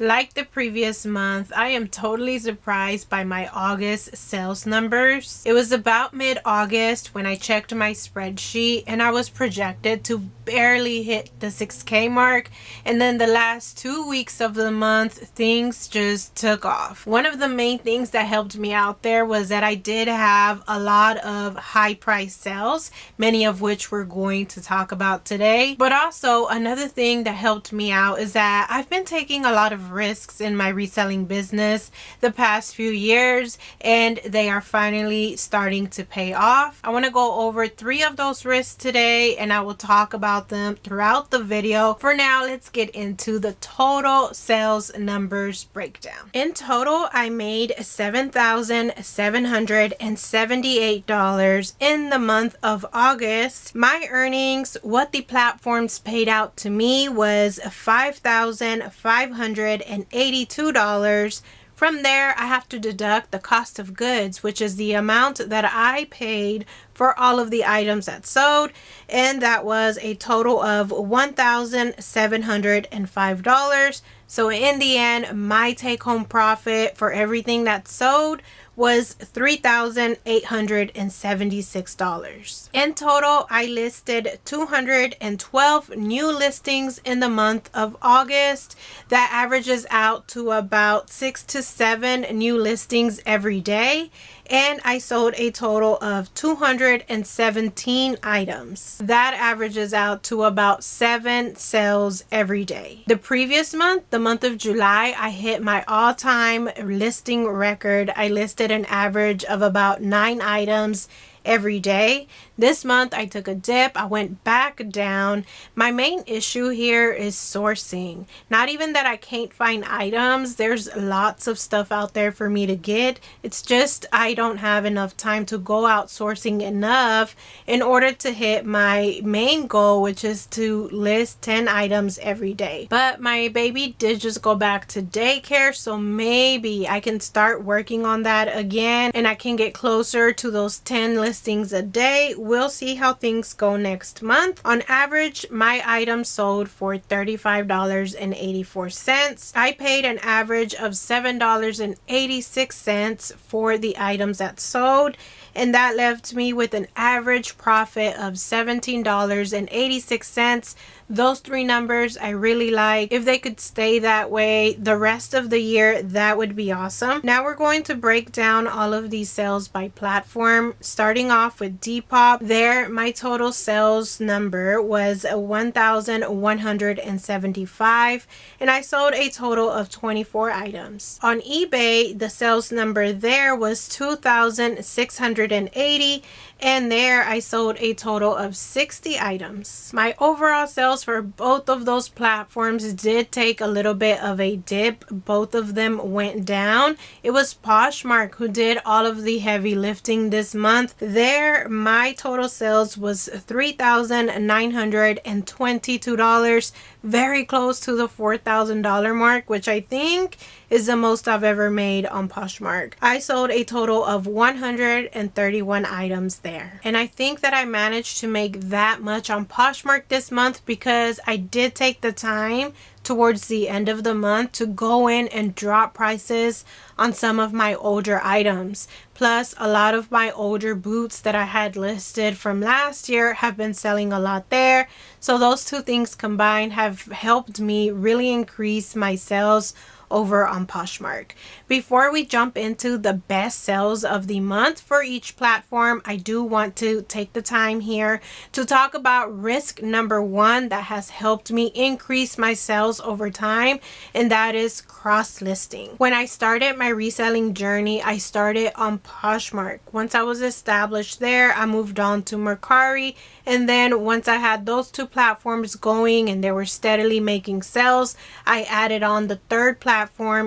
Like the previous month, I am totally surprised by my August sales numbers. It was about mid-August when I checked my spreadsheet and I was projected to barely hit the 6K mark, and then the last 2 weeks of the month things just took off. One of the main things that helped me out there was that I did have a lot of high price sales, many of which we're going to talk about today. But also another thing that helped me out is that I've been taking a lot of risks in my reselling business the past few years, and they are finally starting to pay off. I want to go over 3 of those risks today, and I will talk about them throughout the video. For now, let's get into the total sales numbers breakdown. In total, I made $7,778 in the month of August. My earnings, what the platforms paid out to me, was $5,582. From there, I have to deduct the cost of goods, which is the amount that I paid for all of the items that sold, and that was a total of $1,705. So in the end, my take-home profit for everything that sold was $3,876. In total, I listed 212 new listings in the month of August. That averages out to about 6 to 7 new listings every day. And I sold a total of 217 items. That averages out to about 7 sales every day. The previous month, the month of July, I hit my all-time listing record. I listed an average of about 9 items every day. This month I took a dip. I went back down. My main issue here is sourcing. Not even that I can't find items. There's lots of stuff out there for me to get. It's just I don't have enough time to go out sourcing enough in order to hit my main goal, which is to list 10 items every day. But my baby did just go back to daycare, so maybe I can start working on that again and I can get closer to those 10 listings a day. We'll see how things go next month. On average, my items sold for $35.84. I paid an average of $7.86 for the items that sold, and that left me with an average profit of $17.86. Those 3 numbers I really like. If they could stay that way the rest of the year, that would be awesome. Now we're going to break down all of these sales by platform, starting off with Depop. There, my total sales number was 1,175, and I sold a total of 24 items. On eBay, the sales number there was 2,680, and there I sold a total of 60 items. My overall sales for both of those platforms did take a little bit of a dip. Both of them went down. It was Poshmark who did all of the heavy lifting this month. There, my total sales was $3,922, very close to the $4,000 mark, which I think is the most I've ever made on Poshmark. I sold a total of 131 items there. And I think that I managed to make that much on Poshmark this month because I did take the time towards the end of the month to go in and drop prices on some of my older items. Plus, a lot of my older boots that I had listed from last year have been selling a lot there. So those 2 things combined have helped me really increase my sales over on Poshmark. Before we jump into the best sales of the month for each platform, I do want to take the time here to talk about risk number 1 that has helped me increase my sales over time, and that is cross-listing. When I started my reselling journey, I started on Poshmark. Once I was established there, I moved on to Mercari, and then once I had those 2 platforms going and they were steadily making sales, I added on the 3rd platform,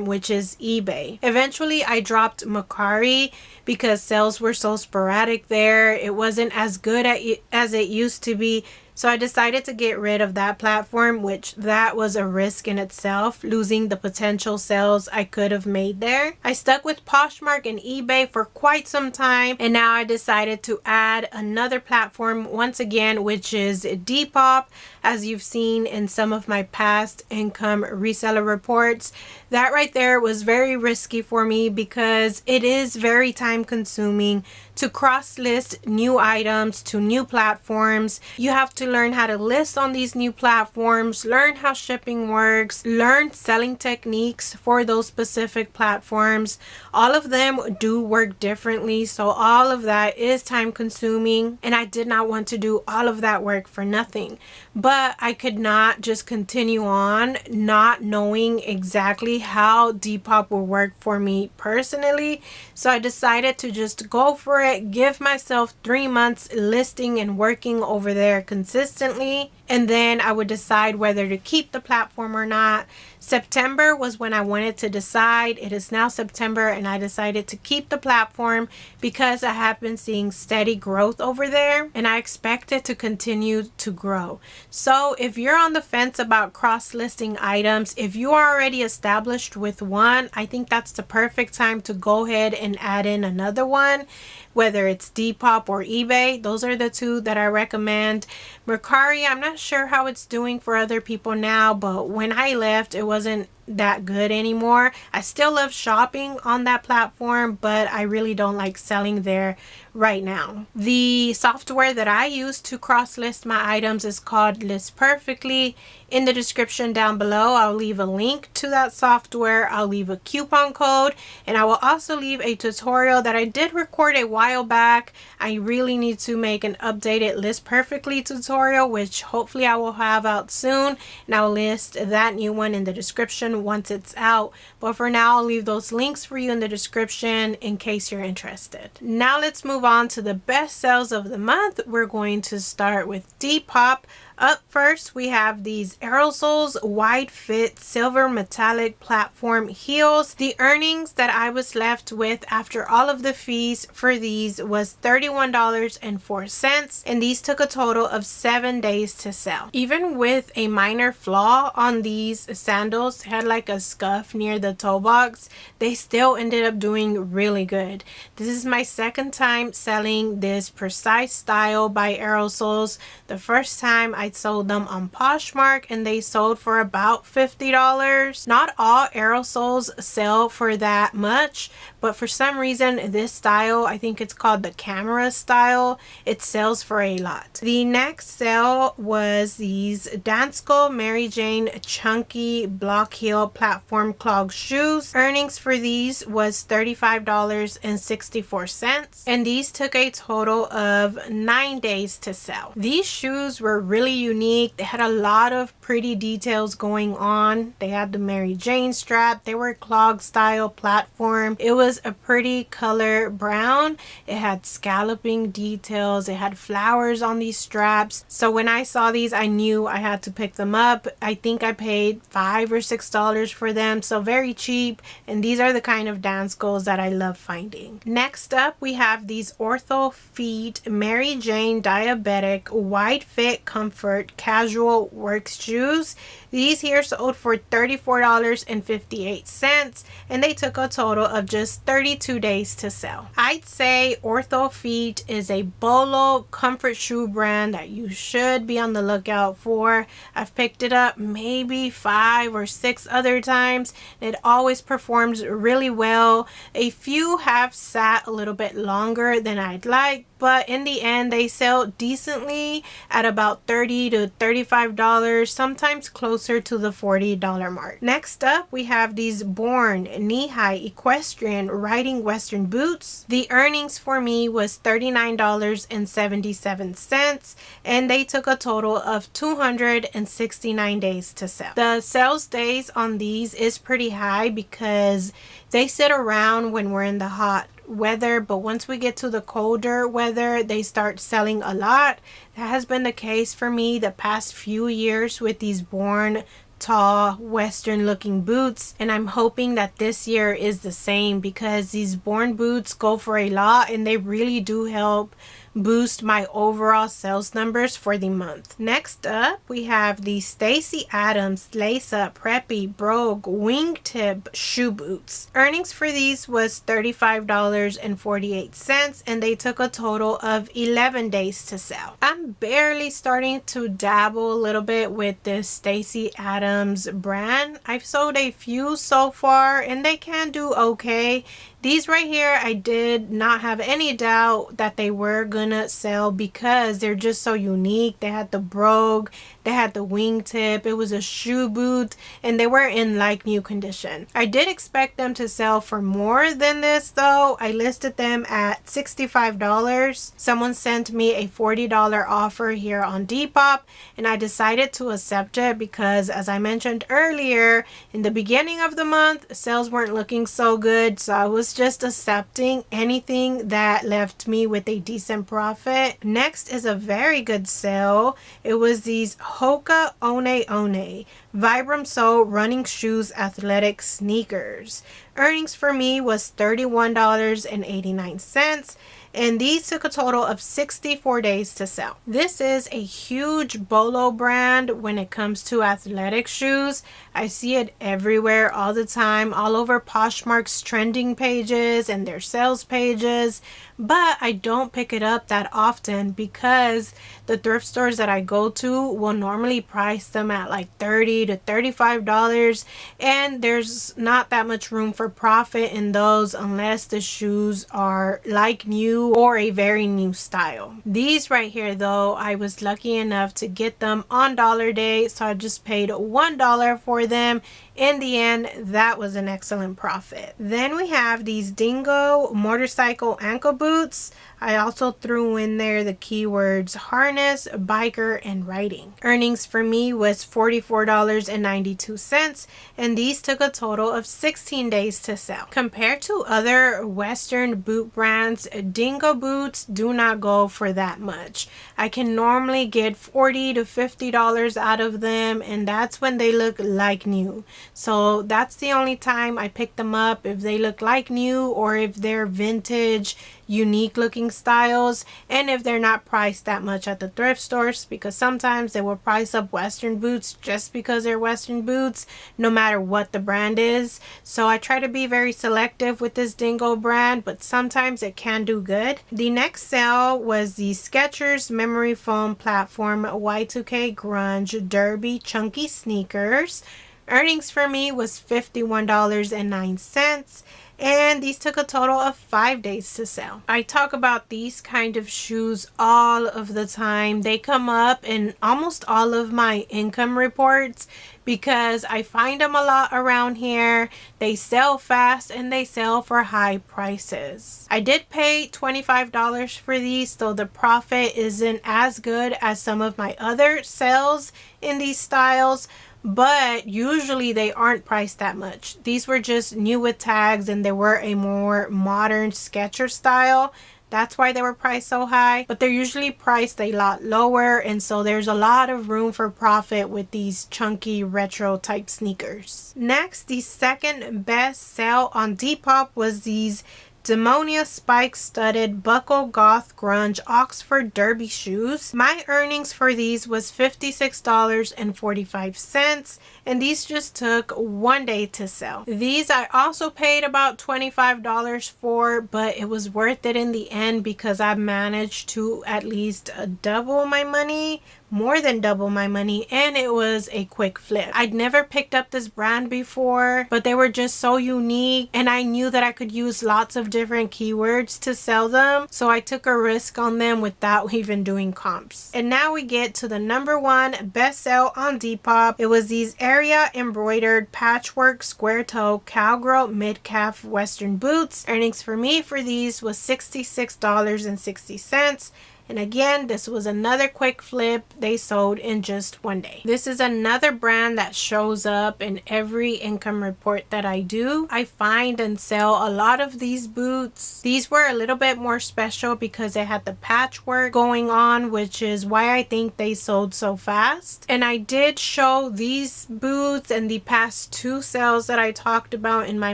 which is eBay. Eventually, I dropped Mercari because sales were so sporadic there. It wasn't as good as it used to be. So I decided to get rid of that platform, which that was a risk in itself, losing the potential sales I could have made there. I stuck with Poshmark and eBay for quite some time, and now I decided to add another platform once again, which is Depop. as you've seen in some of my past income reseller reports. That right there was very risky for me because it is very time consuming to cross list new items to new platforms. You have to learn how to list on these new platforms, learn how shipping works, learn selling techniques for those specific platforms. All of them do work differently, so all of that is time consuming, and I did not want to do all of that work for nothing. But I could not just continue on not knowing exactly how Depop will work for me personally. So I decided to just go for it, give myself 3 months listing and working over there consistently, and then I would decide whether to keep the platform or not. September was when I wanted to decide. It is now September and I decided to keep the platform because I have been seeing steady growth over there and I expect it to continue to grow. So if you're on the fence about cross-listing items, if you are already established with one, I think that's the perfect time to go ahead and add in another one, whether it's Depop or eBay. Those are the two that I recommend. Mercari, I'm not sure how it's doing for other people now, but when I left, it wasn't that good anymore. I still love shopping on that platform, but I really don't like selling there right now. The software that I use to cross list my items is called List Perfectly. In the description down below, I'll leave a link to that software. I'll leave a coupon code, and I will also leave a tutorial that I did record a while back. I really need to make an updated List Perfectly tutorial, which hopefully I will have out soon, and I'll list that new one in the description once it's out. But for now, I'll leave those links for you in the description in case you're interested. Now let's move on to the best sales of the month. We're going to start with Depop. Up first, we have these Aerosoles wide fit silver metallic platform heels. The earnings that I was left with after all of the fees for these was $31.04, and these took a total of 7 days to sell. Even with a minor flaw on these sandals, had like a scuff near the toe box, they still ended up doing really good. This is my second time selling this precise style by Aerosoles. The first time I sold them on Poshmark and they sold for about $50. Not all Aerosoles sell for that much, but for some reason this style, I think it's called the camera style, it sells for a lot. The next sale was these Dansko Mary Jane chunky block heel platform clog shoes. Earnings for these was $35.64, and these took a total of 9 days to sell. These shoes were really unique. They had a lot of pretty details going on. They had the Mary Jane strap. They were clog style platform. It was a pretty color brown. It had scalloping details. It had flowers on these straps. So when I saw these, I knew I had to pick them up. I think I paid $5 or $6 for them, so very cheap. And these are the kind of Danskos that I love finding. Next up, we have these Ortho Feet Mary Jane diabetic wide fit comfort casual work shoes. These here sold for $34.58, and they took a total of just 32 days to sell. I'd say Ortho Feet is a Bolo comfort shoe brand that you should be on the lookout for. I've picked it up maybe 5 or 6 other times. It always performs really well. A few have sat a little bit longer than I'd like, but in the end they sell decently at about $30 to $35, sometimes closer to the $40 mark. Next up, we have these Born knee-high equestrian riding western boots. The earnings for me was $39.77, and they took a total of 269 days to sell. The sales days on these is pretty high because they sit around when we're in the hot weather, but once we get to the colder weather, they start selling a lot. That has been the case for me the past few years with these Born tall western looking boots, and I'm hoping that this year is the same because these Born boots go for a lot and they really do help boost my overall sales numbers for the month. Next up, we have the Stacy Adams Lace Up Preppy Brogue Wingtip Shoe Boots. Earnings for these was $35.48, and they took a total of 11 days to sell. I'm barely starting to dabble a little bit with this Stacy Adams brand. I've sold a few so far and they can do okay. These right here, I did not have any doubt that they were gonna sell because they're just so unique. They had the brogue, they had the wingtip, it was a shoe boot, and they were in like new condition. I did expect them to sell for more than this though. I listed them at $65. Someone sent me a $40 offer here on Depop, and I decided to accept it because, as I mentioned earlier, in the beginning of the month, sales weren't looking so good, so I was just accepting anything that left me with a decent profit. Next is a very good sale. It was these Hoka One One Vibram Sole running shoes athletic sneakers. Earnings for me was $31.89, and these took a total of 64 days to sell. This is a huge Bolo brand when it comes to athletic shoes. I see it everywhere all the time, all over Poshmark's trending pages and their sales pages, but I don't pick it up that often because the thrift stores that I go to will normally price them at like $30 to $35, and there's not that much room for profit in those unless the shoes are like new or a very new style. These right here though, I was lucky enough to get them on dollar day, so I just paid $1 for them. In the end, that was an excellent profit. Then we have these Dingo motorcycle ankle boots. I also threw in there the keywords harness, biker, and riding. Earnings for me was $44.92, and these took a total of 16 days to sell. Compared to other Western boot brands, Dingo boots do not go for that much. I can normally get $40 to $50 out of them, and that's when they look like new. So that's the only time I pick them up, if they look like new or if they're vintage, unique looking styles, and if they're not priced that much at the thrift stores, because sometimes they will price up Western boots just because they're Western boots, no matter what the brand is. So I try to be very selective with this Dingo brand, but sometimes it can do good. The next sale was the Skechers Memory Foam Platform Y2K Grunge Derby Chunky Sneakers. Earnings for me was $51.09, and these took a total of 5 days to sell. I talk about these kind of shoes all of the time. They come up in almost all of my income reports because I find them a lot around here. They sell fast and they sell for high prices. I did pay $25 for these, so the profit isn't as good as some of my other sales in these styles, but usually they aren't priced that much. These were just new with tags and they were a more modern Skechers style. That's why they were priced so high, but they're usually priced a lot lower, and so there's a lot of room for profit with these chunky retro type sneakers. Next, the second best sale on Depop was these Demonia Spike Studded Buckle Goth Grunge Oxford Derby shoes. My earnings for these was $56.45, and these just took 1 day to sell. These I also paid about $25 for, but it was worth it in the end because I managed to at least double my money, more than double my money, and it was a quick flip. I'd never picked up this brand before, but they were just so unique, and I knew that I could use lots of different keywords to sell them, so I took a risk on them without even doing comps. And now we get to the number one best sale on Depop. It was these area embroidered patchwork square toe cowgirl mid-calf western boots. Earnings for me for these was $66.60, And again, this was another quick flip. They sold in just one day. This is another brand that shows up in every income report that I do. I find and sell a lot of these boots. These were a little bit more special because they had the patchwork going on, which is why I think they sold so fast. And I did show these boots in the past 2 sales that I talked about in my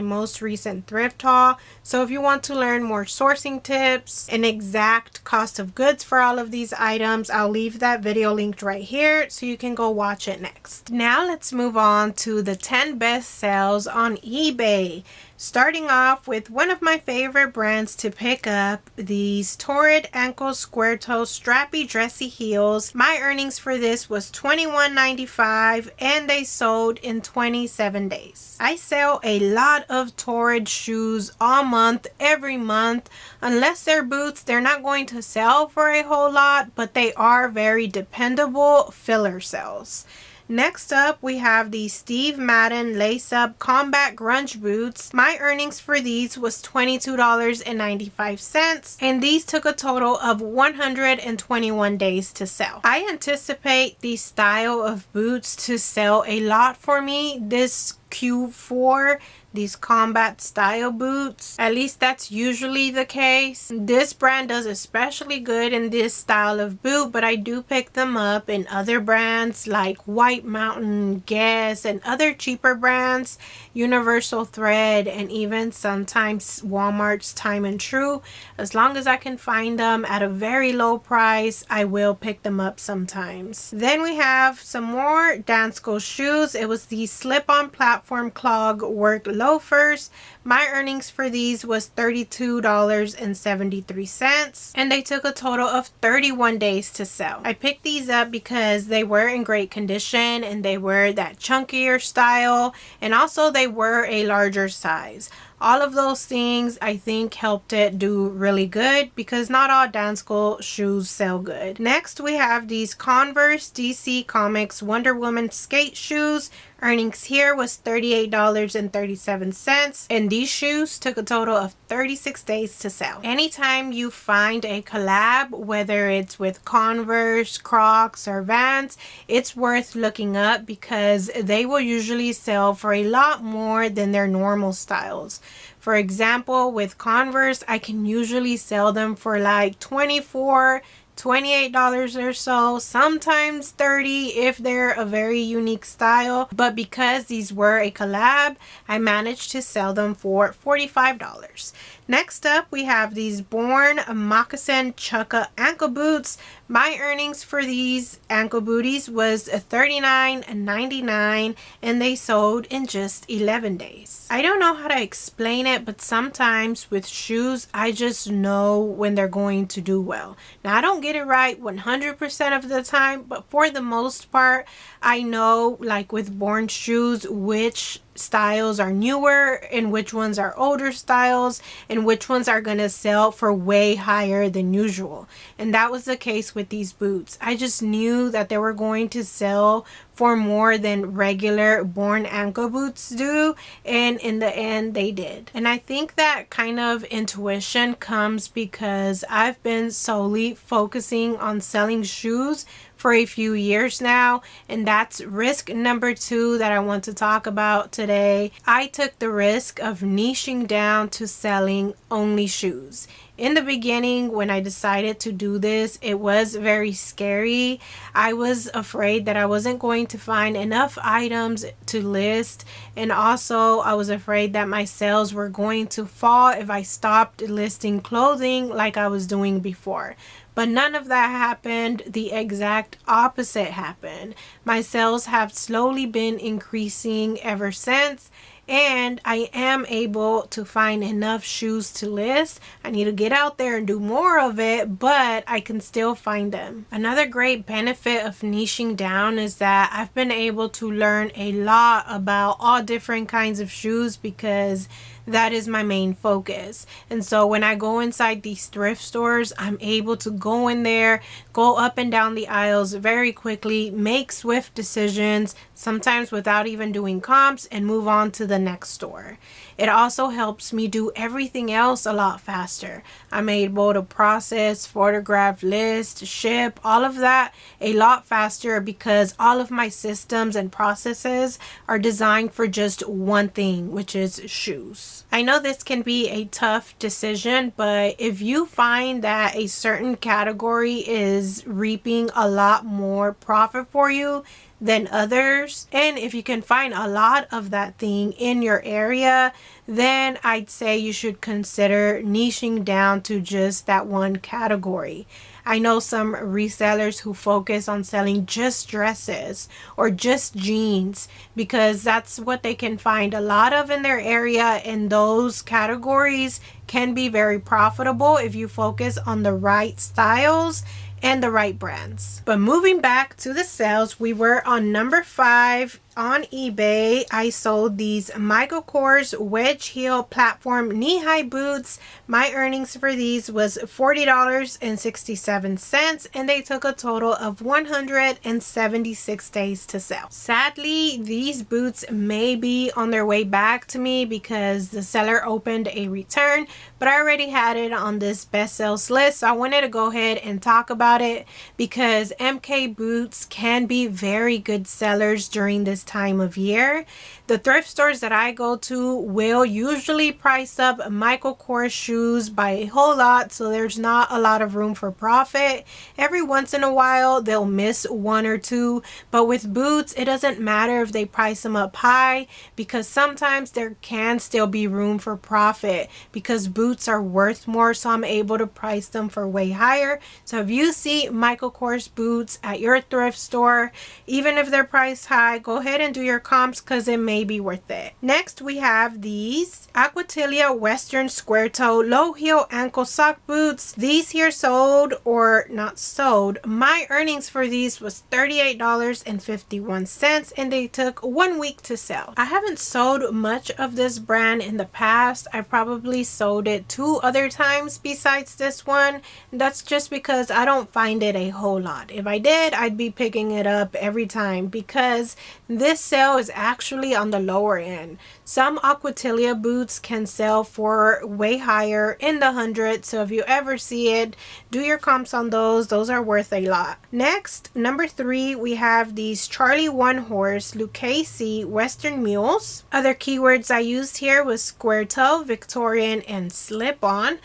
most recent thrift haul. So if you want to learn more sourcing tips and exact cost of goods for all of these items, I'll leave that video linked right here so you can go watch it next. Now let's move on to the 10 best sales on eBay. Starting off with one of my favorite brands to pick up, these Torrid ankle square toe strappy dressy heels. My earnings for this was $21.95 and they sold in 27 days. I sell a lot of Torrid shoes all month, every month. Unless they're boots, they're not going to sell for a whole lot, but they are very dependable filler sales. Next up, we have the Steve Madden lace-up combat grunge boots. My earnings for these was $22.95, and these took a total of 121 days to sell. I anticipate the style of boots to sell a lot for me this Q4, these combat style boots. At least that's usually the case. This brand does especially good in this style of boot, but I do pick them up in other brands like White Mountain, Guess, and other cheaper brands, Universal Thread, and even sometimes Walmart's Time and True. As long as I can find them at a very low price, I will pick them up sometimes. Then we have some more Dansko shoes. It was the slip-on platform clog work loafers. My earnings for these was $32.73, and they took a total of 31 days to sell. I picked these up because they were in great condition and they were that chunkier style, and also they were a larger size. All of those things I think helped it do really good because not all Dansko shoes sell good. Next, we have these Converse DC Comics Wonder Woman skate shoes. Earnings here was $38.37, and these shoes took a total of 36 days to sell. Anytime you find a collab, whether it's with Converse, Crocs, or Vans, it's worth looking up because they will usually sell for a lot more than their normal styles. For example, with Converse, I can usually sell them for like $28 or so, sometimes $30 if they're a very unique style, but because these were a collab, I managed to sell them for $45. Next up, we have these Born Moccasin Chukka ankle boots. My earnings for these ankle booties was $39.99, and they sold in just 11 days. I don't know how to explain it, but sometimes with shoes, I just know when they're going to do well. Now, I don't get it right 100% of the time, but for the most part, I know, like with Born shoes, which styles are newer and which ones are older styles and which ones are going to sell for way higher than usual. And that was the case with these boots. I just knew that they were going to sell for more than regular Born ankle boots do, and in the end they did. And I think that kind of intuition comes because I've been solely focusing on selling shoes for a few years now, and that's risk number 2 that I want to talk about today. I took the risk of niching down to selling only shoes. In the beginning, when I decided to do this, it was very scary. I was afraid that I wasn't going to find enough items to list, and also I was afraid that my sales were going to fall if I stopped listing clothing like I was doing before. But none of that happened. The exact opposite happened. My sales have slowly been increasing ever since, and I am able to find enough shoes to list. I need to get out there and do more of it, but I can still find them. Another great benefit of niching down is that I've been able to learn a lot about all different kinds of shoes because that is my main focus. And so when I go inside these thrift stores, I'm able to go in there, go up and down the aisles very quickly, make swift decisions, sometimes without even doing comps, and move on to the next store. It also helps me do everything else a lot faster. I'm able to process, photograph, list, ship, all of that a lot faster because all of my systems and processes are designed for just one thing, which is shoes. I know this can be a tough decision, but if you find that a certain category is reaping a lot more profit for you than others, and if you can find a lot of that thing in your area, then I'd say you should consider niching down to just that one category. I know some resellers who focus on selling just dresses or just jeans because that's what they can find a lot of in their area, and those categories can be very profitable if you focus on the right styles and the right brands. But moving back to the sales, we were on number 5 on eBay. I sold these Michael Kors wedge heel platform knee-high boots. My earnings for these was $40.67, and they took a total of 176 days to sell. Sadly, these boots may be on their way back to me because the seller opened a return, but I already had it on this best sales list, so I wanted to go ahead and talk about it because MK boots can be very good sellers during this time of year. The thrift stores that I go to will usually price up Michael Kors shoes by a whole lot, so there's not a lot of room for profit. Every once in a while they'll miss one or two, but with boots it doesn't matter if they price them up high because sometimes there can still be room for profit because boots are worth more, so I'm able to price them for way higher. So if you see Michael Kors boots at your thrift store, even if they're priced high, go ahead and do your comps because it may be worth it. Next, we have these Aquatilia Western Square Toe Low Heel Ankle Sock Boots. These here sold, or not sold, my earnings for these was $38.51, and they took 1 week to sell. I haven't sold much of this brand in the past. I probably sold it 2 other times besides this one. That's just because I don't find it a whole lot. If I did, I'd be picking it up every time because this sale is actually on the lower end. Some Aquatilia boots can sell for way higher, in the hundreds, so if you ever see it, do your comps on those. Those are worth a lot. Next, number 3, we have these Charlie One Horse Lucchese Western Mules. Other keywords I used here was square toe, Victorian, and slip-on.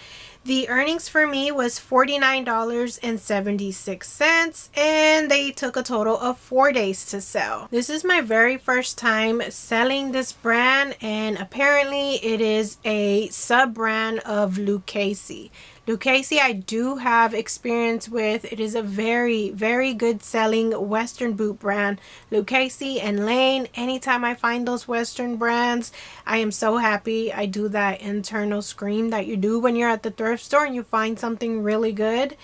The earnings for me was $49.76, and they took a total of 4 days to sell. This is my very first time selling this brand, and apparently it is a sub-brand of Lucchese. Lucchese I do have experience with. It is a very, very good selling Western boot brand. Lucchese and Lane, anytime I find those Western brands, I am so happy. I do that internal scream that you do when you're at the thrift store and you find something really good.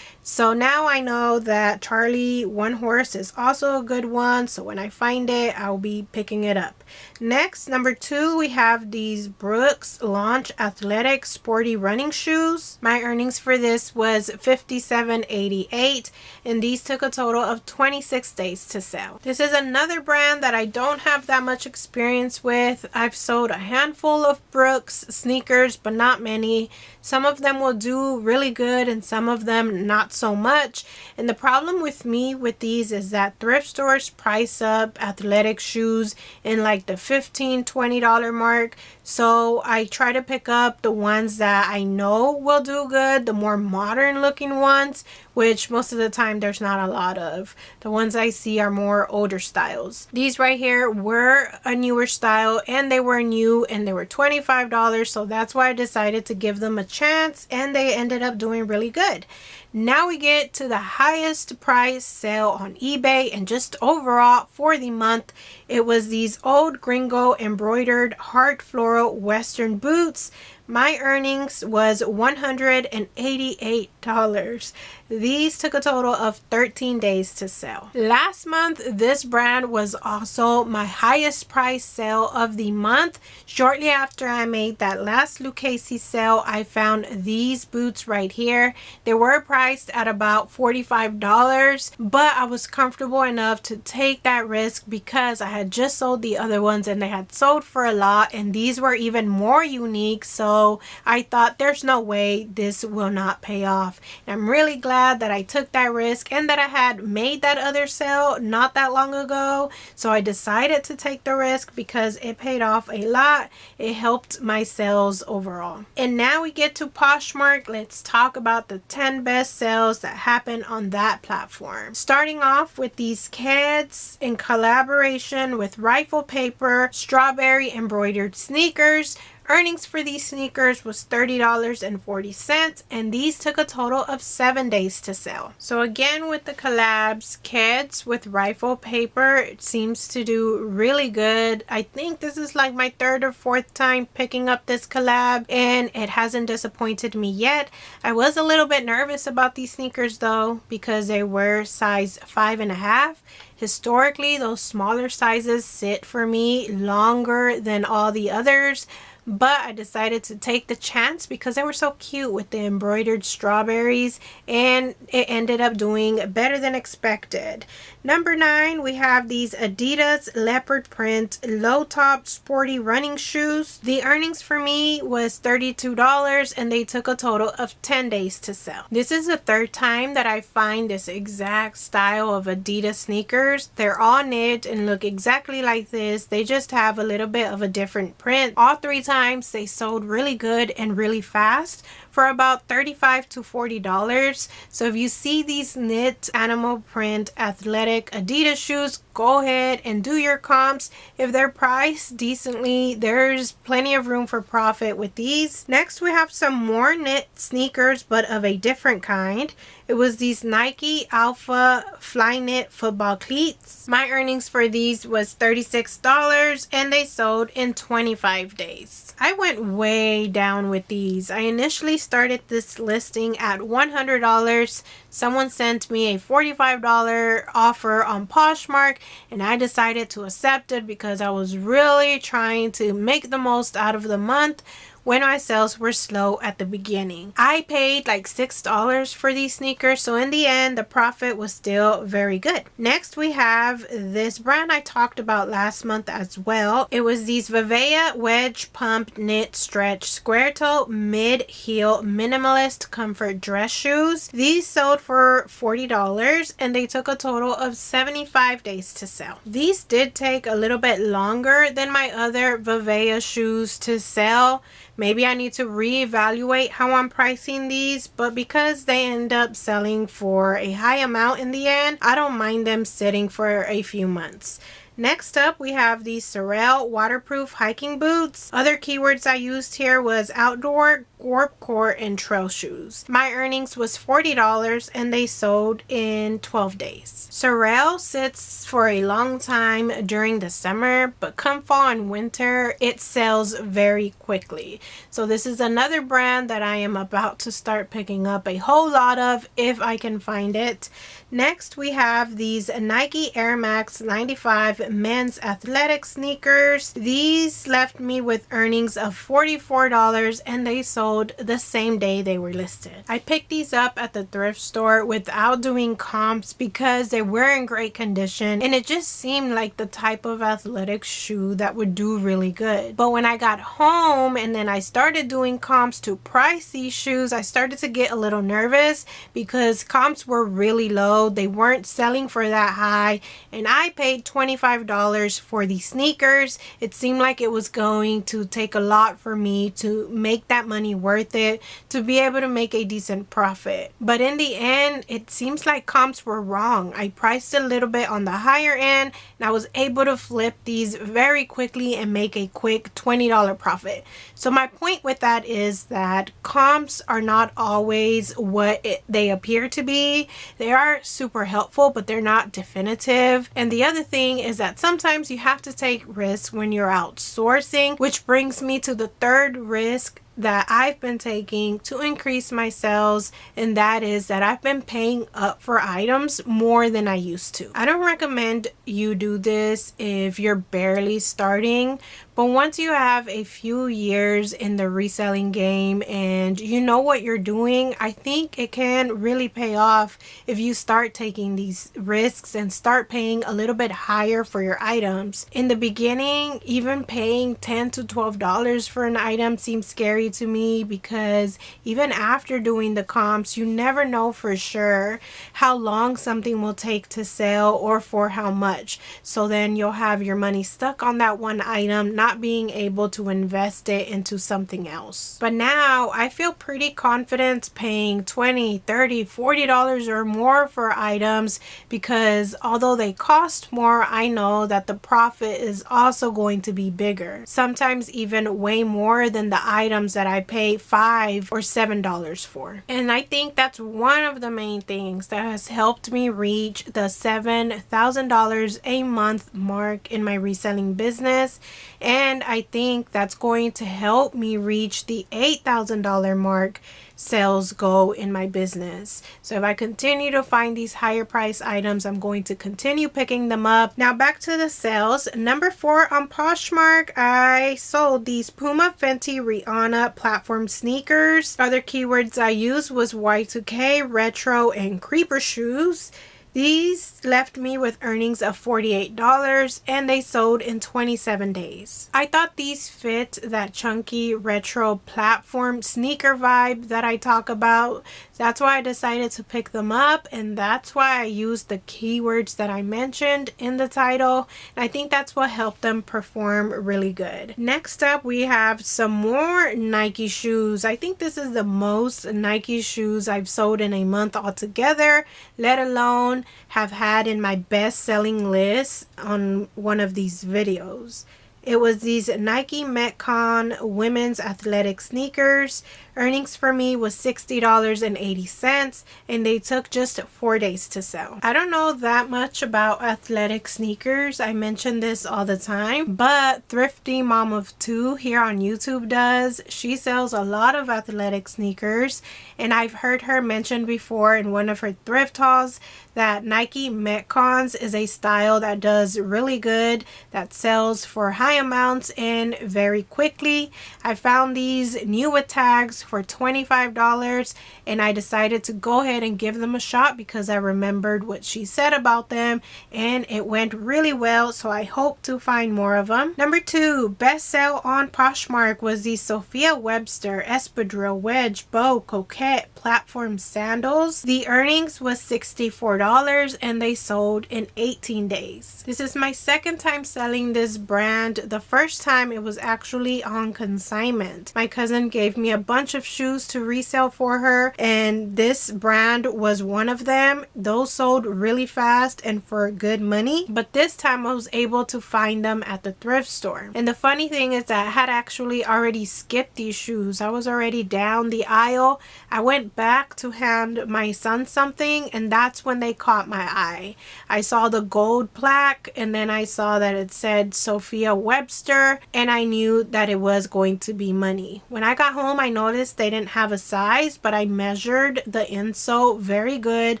So now I know that Charlie One Horse is also a good one, so when I find it, I'll be picking it up. Next, number 2, we have these Brooks Launch Athletic Sporty Running Shoes. My earnings for this was $57.88, and these took a total of 26 days to sell. This is another brand that I don't have that much experience with. I've sold a handful of Brooks sneakers, but not many. Some of them will do really good and some of them not so much. And the problem with me with these is that thrift stores price up athletic shoes in like the $15-$20 mark. So I try to pick up the ones that I know will do good, the more modern looking ones, which most of the time there's not a lot of. The ones I see are more older styles. These right here were a newer style, and they were new, and they were $25, so that's why I decided to give them a chance, and they ended up doing really good. Now we get to the highest price sale on eBay, and just overall for the month, it was these old gringo embroidered heart floral Western boots. My earnings was $188. These took a total of 13 days to sell. Last month, this brand was also my highest price sale of the month. Shortly after I made that last Lucchese sale, I found these boots right here. They were priced at about $45, but I was comfortable enough to take that risk because I had just sold the other ones and they had sold for a lot, and these were even more unique. So I thought there's no way this will not pay off. And I'm really glad that I took that risk and that I had made that other sale not that long ago. So I decided to take the risk because it paid off a lot. It helped my sales overall. And now we get to Poshmark. Let's talk about the 10 best sales that happened on that platform. Starting off with these kids in collaboration with Rifle Paper strawberry embroidered sneakers. Earnings for these sneakers was $30.40, and these took a total of 7 days to sell. So again, with the collabs, kids with Rifle Paper, it seems to do really good. I think this is like my third or fourth time picking up this collab, and it hasn't disappointed me yet. I was a little bit nervous about these sneakers though, because they were size 5.5. Historically, those smaller sizes sit for me longer than all the others, but I decided to take the chance because they were so cute with the embroidered strawberries, and it ended up doing better than expected. Number 9, we have these Adidas leopard print low top sporty running shoes. The earnings for me was $32, and they took a total of 10 days to sell. This is the third time that I find this exact style of Adidas sneakers. They're all knit and look exactly like this. They just have a little bit of a different print. All 3 times they sold really good and really fast for about $35 to $40. So if you see these knit animal print athletic Adidas shoes, go ahead and do your comps. If they're priced decently, there's plenty of room for profit with these. Next, we have some more knit sneakers, but of a different kind. It was these Nike Alpha Fly Knit football cleats. My earnings for these was $36, and they sold in 25 days. I went way down with these. I initially started this listing at $100. Someone sent me a $45 offer on Poshmark, and I decided to accept it because I was really trying to make the most out of the month when my sales were slow at the beginning. I paid like $6 for these sneakers, so in the end the profit was still very good. Next, we have this brand I talked about last month as well. It was these Vivea wedge pump knit stretch square toe mid heel minimalist comfort dress shoes. These sold for $40, and they took a total of 75 days to sell. These did take a little bit longer than my other Vivea shoes to sell. Maybe I need to reevaluate how I'm pricing these, but because they end up selling for a high amount in the end, I don't mind them sitting for a few months. Next up, we have these Sorel waterproof hiking boots. Other keywords I used here was outdoor, Gorp Court, and trail shoes. My earnings was $40, and they sold in 12 days. Sorel sits for a long time during the summer, but come fall and winter, it sells very quickly. So this is another brand that I am about to start picking up a whole lot of if I can find it. Next, we have these Nike Air Max 95 men's athletic sneakers. These left me with earnings of $44, and they sold the same day they were listed. I picked these up at the thrift store without doing comps because they were in great condition, and it just seemed like the type of athletic shoe that would do really good. But when I got home and then I started doing comps to price these shoes, I started to get a little nervous because comps were really low. They weren't selling for that high, and I paid $25 for these sneakers. It seemed like it was going to take a lot for me to make that money worth it, to be able to make a decent profit. But in the end, it seems like comps were wrong. I priced a little bit on the higher end, and I was able to flip these very quickly and make a quick $20 profit. So my point with that is that comps are not always what they appear to be. They are super helpful, but they're not definitive. And the other thing is that sometimes you have to take risks when you're outsourcing, which brings me to the third risk that I've been taking to increase my sales, and that is that I've been paying up for items more than I used to. I don't recommend you do this if you're barely starting, but once you have a few years in the reselling game and you know what you're doing, I think it can really pay off if you start taking these risks and start paying a little bit higher for your items. In the beginning, even paying $10 to $12 for an item seems scary to me, because even after doing the comps, you never know for sure how long something will take to sell or for how much. So then you'll have your money stuck on that one item, not being able to invest it into something else. But now I feel pretty confident paying $20, $30, $40 or more for items, because although they cost more, I know that the profit is also going to be bigger. Sometimes even way more than the items that I pay $5 or $7 for. And I think that's one of the main things that has helped me reach the $7,000 a month mark in my reselling business. And I think that's going to help me reach the $8,000 mark sales goal in my business. So if I continue to find these higher price items, I'm going to continue picking them up. Now back to the sales. Number 4 on Poshmark, I sold these Puma Fenty Rihanna platform sneakers. Other keywords I used was Y2K, retro, and creeper shoes. These left me with earnings of $48 and they sold in 27 days. I thought these fit that chunky retro platform sneaker vibe that I talk about. That's why I decided to pick them up, and that's why I used the keywords that I mentioned in the title. And I think that's what helped them perform really good. Next up, we have some more Nike shoes. I think this is the most Nike shoes I've sold in a month altogether, let alone have had in my best selling list on one of these videos. It was these Nike Metcon women's athletic sneakers. Earnings for me was $60.80, and they took just 4 days to sell. I don't know that much about athletic sneakers. I mention this all the time, but Thrifty Mom of Two here on YouTube does. She sells a lot of athletic sneakers, and I've heard her mention before in one of her thrift hauls that Nike Metcons is a style that does really good, that sells for high amounts and very quickly. I found these new with tags for $25, and I decided to go ahead and give them a shot because I remembered what she said about them and it went really well, so I hope to find more of them. Number 2, best sell on Poshmark was the Sophia Webster Espadrille Wedge Bow Coquette platform sandals. The earnings was $64 and they sold in 18 days. This is my second time selling this brand. The first time it was actually on consignment. My cousin gave me a bunch of shoes to resell for her, and this brand was one of them. Those sold really fast and for good money, but this time I was able to find them at the thrift store. And the funny thing is that I had actually already skipped these shoes. I was already down the aisle. I went back to hand my son something, and that's when they caught my eye. I saw the gold plaque, and then I saw that it said Sophia Webster, and I knew that it was going to be money. When I got home, I noticed they didn't have a size, but I measured the insole very good,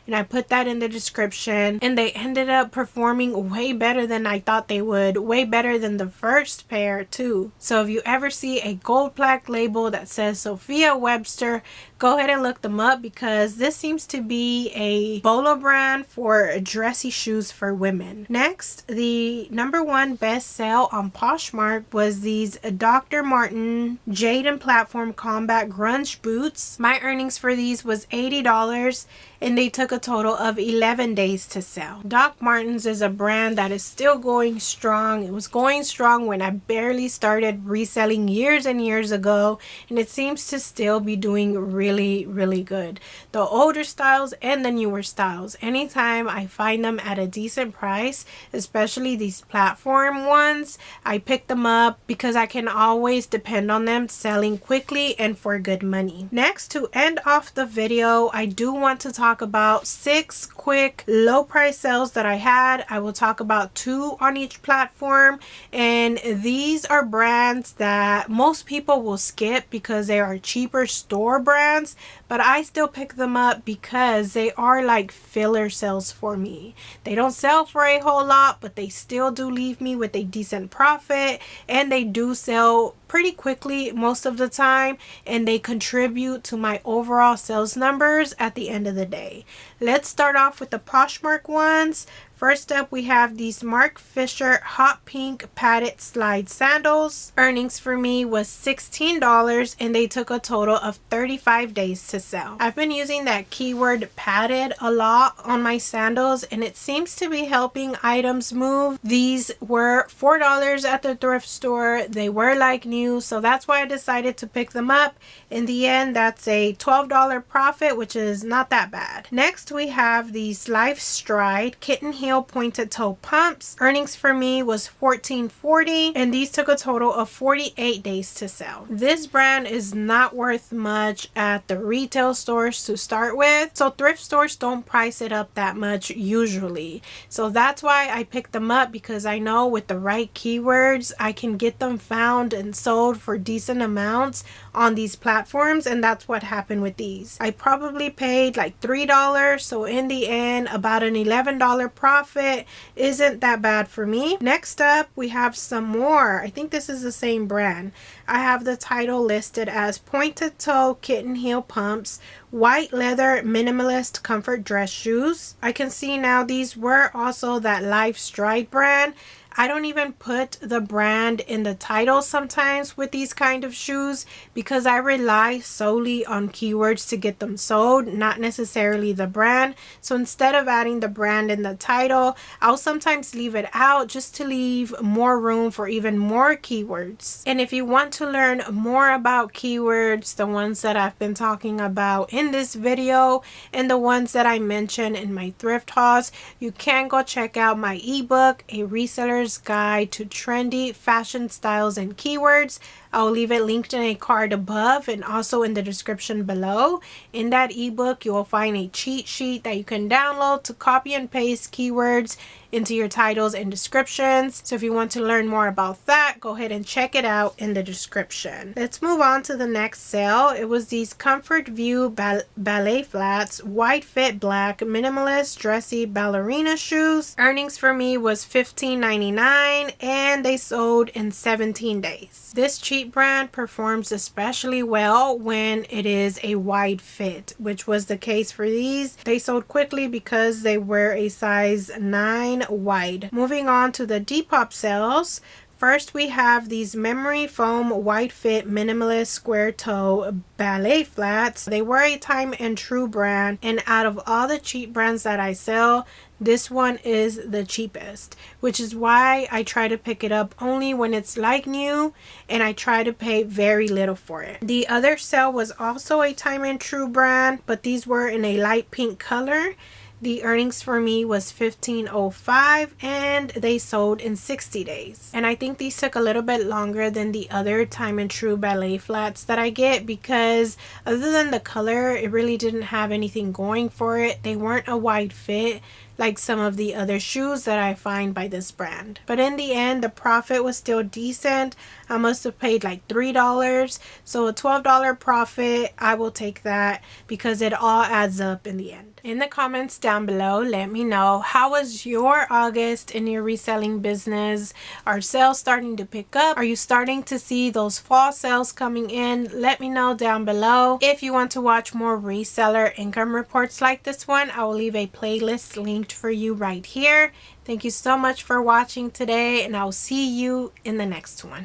and I put that in the description, and they ended up performing way better than I thought they would, way better than the first pair too. So if you ever see a gold plaque label that says Sophia Webster, go ahead and look them up, because this seems to be a Bolo brand for dressy shoes for women. Next, the number 1 best sale on Poshmark was these Dr. Martin Jaden Platform Combat Grunge boots. My earnings for these was $80 and they took a total of 11 days to sell. Doc Martens is a brand that is still going strong. It was going strong when I barely started reselling years and years ago, and it seems to still be doing really good. The older styles and the newer styles, anytime I find them at a decent price, especially these platform ones, I pick them up because I can always depend on them selling quickly and for good money. Next, to end off the video, I do want to talk talk about 6 quick low price sales that I had. I will talk about 2 on each platform, and these are brands that most people will skip because they are cheaper store brands, but I still pick them up because they are like filler sales for me. They don't sell for a whole lot, but they still do leave me with a decent profit, and they do sell pretty quickly most of the time, and they contribute to my overall sales numbers at the end of the day. Let's start off with the Poshmark ones. First up, we have these Mark Fisher hot pink padded slide sandals. Earnings for me was $16, and they took a total of 35 days to sell. I've been using that keyword padded a lot on my sandals, and it seems to be helping items move. These were $4 at the thrift store. They were like new, so that's why I decided to pick them up. In the end, that's a $12 profit, which is not that bad. Next, we have these Life Stride kitten heel pointed toe pumps. Earnings for me was $14.40, and these took a total of 48 days to sell. This brand is not worth much at the retail stores to start with, so thrift stores don't price it up that much usually. So that's why I picked them up, because I know with the right keywords I can get them found and sold for decent amounts on these platforms, and that's what happened with these. I probably paid like $3, so in the end about an $11 profit isn't that bad for me. Next up, we have some more. I think this is the same brand. I have the title listed as pointed toe kitten heel pumps, white leather minimalist comfort dress shoes. I can see now these were also that Life Stride brand. I don't even put the brand in the title sometimes with these kind of shoes, because I rely solely on keywords to get them sold, not necessarily the brand. So instead of adding the brand in the title, I'll sometimes leave it out just to leave more room for even more keywords. And if you want to learn more about keywords, the ones that I've been talking about in this video and the ones that I mentioned in my thrift hauls, you can go check out my ebook, A Reseller's Guide to Trendy Fashion Styles and Keywords. I'll leave it linked in a card above and also in the description below. In that ebook, you will find a cheat sheet that you can download to copy and paste keywords into your titles and descriptions. So if you want to learn more about that, go ahead and check it out in the description. Let's move on to the next sale. It was these Comfort View ballet flats, white fit black minimalist dressy ballerina shoes. Earnings for me was $15.99, and they sold in 17 days. This cheap brand performs especially well when it is a wide fit, which was the case for these. They sold quickly because they were a size 9 wide. Moving on to the Depop sales. First, we have these memory foam white fit minimalist square toe ballet flats. They were a time and true brand, and out of all the cheap brands that I sell, this one is the cheapest, which is why I try to pick it up only when it's like new, and I try to pay very little for it. The other sale was also a time and true brand, but these were in a light pink color. The earnings for me was $15.05, and they sold in 60 days. And I think these took a little bit longer than the other time and true ballet flats that I get, because other than the color, it really didn't have anything going for it. They weren't a wide fit like some of the other shoes that I find by this brand. But in the end, the profit was still decent. I must have paid like $3. So a $12 profit, I will take that because it all adds up in the end. In the comments down below, let me know, how was your August in your reselling business? Are sales starting to pick up? Are you starting to see those fall sales coming in? Let me know down below. If you want to watch more reseller income reports like this one, I will leave a playlist linked for you right here. Thank you so much for watching today, and I'll see you in the next one.